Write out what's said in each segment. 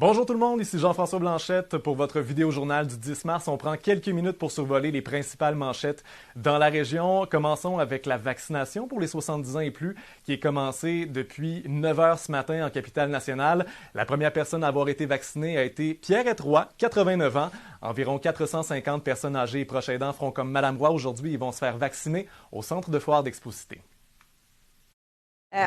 Bonjour tout le monde, ici Jean-François Blanchette pour votre vidéo journal du 10 mars. On prend quelques minutes pour survoler les principales manchettes dans la région. Commençons avec la vaccination pour les 70 ans et plus qui est commencée depuis 9 heures ce matin en Capitale-Nationale. La première personne à avoir été vaccinée a été Pierrette Roy, 89 ans. Environ 450 personnes âgées et proches aidants feront comme Madame Roy aujourd'hui. Ils vont se faire vacciner au centre de foire d'Exposité.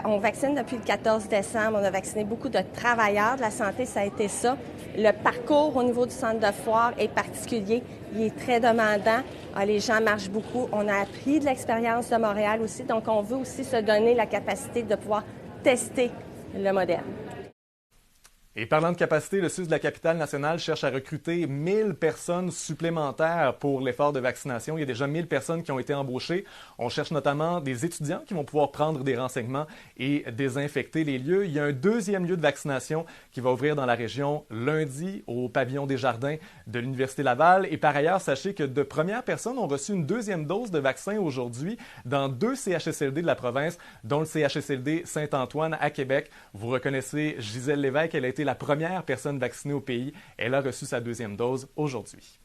On vaccine depuis le 14 décembre. On a vacciné beaucoup de travailleurs de la santé, ça a été ça. Le parcours au niveau du centre de foire est particulier. Il est très demandant. Les gens marchent beaucoup. On a appris de l'expérience de Montréal aussi, donc on veut aussi se donner la capacité de pouvoir tester le modèle. Et parlant de capacité, le CIUS de la Capitale-Nationale cherche à recruter 1000 personnes supplémentaires pour l'effort de vaccination. Il y a déjà 1000 personnes qui ont été embauchées. On cherche notamment des étudiants qui vont pouvoir prendre des renseignements et désinfecter les lieux. Il y a un deuxième lieu de vaccination qui va ouvrir dans la région lundi au pavillon des Jardins de l'Université Laval. Et par ailleurs, sachez que de premières personnes ont reçu une deuxième dose de vaccin aujourd'hui dans 2 CHSLD de la province, dont le CHSLD Saint-Antoine à Québec. Vous reconnaissez Gisèle Lévesque, elle a été la première personne vaccinée au pays. Elle a reçu sa deuxième dose aujourd'hui.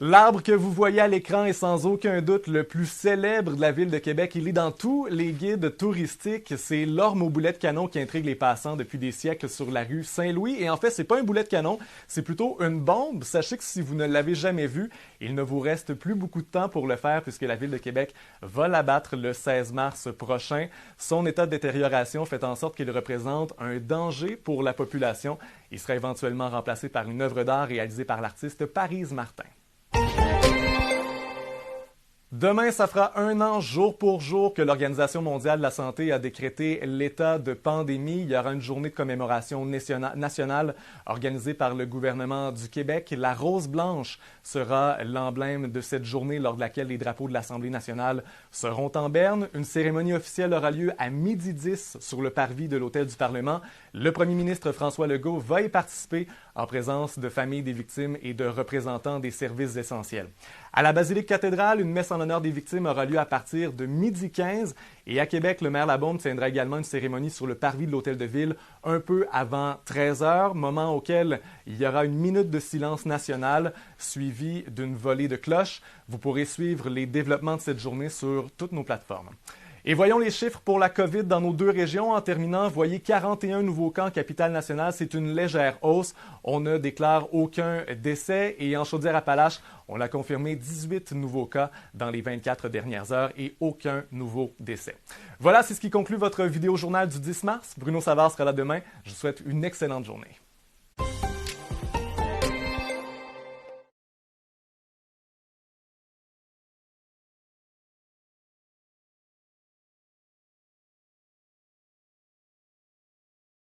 L'arbre que vous voyez à l'écran est sans aucun doute le plus célèbre de la ville de Québec. Il est dans tous les guides touristiques. C'est l'orme au boulet de canon qui intrigue les passants depuis des siècles sur la rue Saint-Louis. Et en fait, c'est pas un boulet de canon, c'est plutôt une bombe. Sachez que si vous ne l'avez jamais vu, il ne vous reste plus beaucoup de temps pour le faire puisque la ville de Québec va l'abattre le 16 mars prochain. Son état de détérioration fait en sorte qu'il représente un danger pour la population. Il sera éventuellement remplacé par une œuvre d'art réalisée par l'artiste Parise Martin. Demain, ça fera 1 an, jour pour jour, que l'Organisation mondiale de la santé a décrété l'état de pandémie. Il y aura une journée de commémoration nationale organisée par le gouvernement du Québec. La rose blanche sera l'emblème de cette journée lors de laquelle les drapeaux de l'Assemblée nationale seront en berne. Une cérémonie officielle aura lieu à 12h10 sur le parvis de l'Hôtel du Parlement. Le premier ministre François Legault va y participer en présence de familles des victimes et de représentants des services essentiels. À la basilique cathédrale, une messe en l'honneur des victimes aura lieu à partir de 12h15 et à Québec, le maire Labaume tiendra également une cérémonie sur le parvis de l'Hôtel de Ville un peu avant 13h, moment auquel il y aura une minute de silence national suivie d'une volée de cloches. Vous pourrez suivre les développements de cette journée sur toutes nos plateformes. Et voyons les chiffres pour la COVID dans nos 2 régions. En terminant, voyez 41 nouveaux cas en Capitale-Nationale. C'est une légère hausse. On ne déclare aucun décès. Et en Chaudière-Appalaches, on a confirmé 18 nouveaux cas dans les 24 dernières heures et aucun nouveau décès. Voilà, c'est ce qui conclut votre vidéo journal du 10 mars. Bruno Savard sera là demain. Je vous souhaite une excellente journée.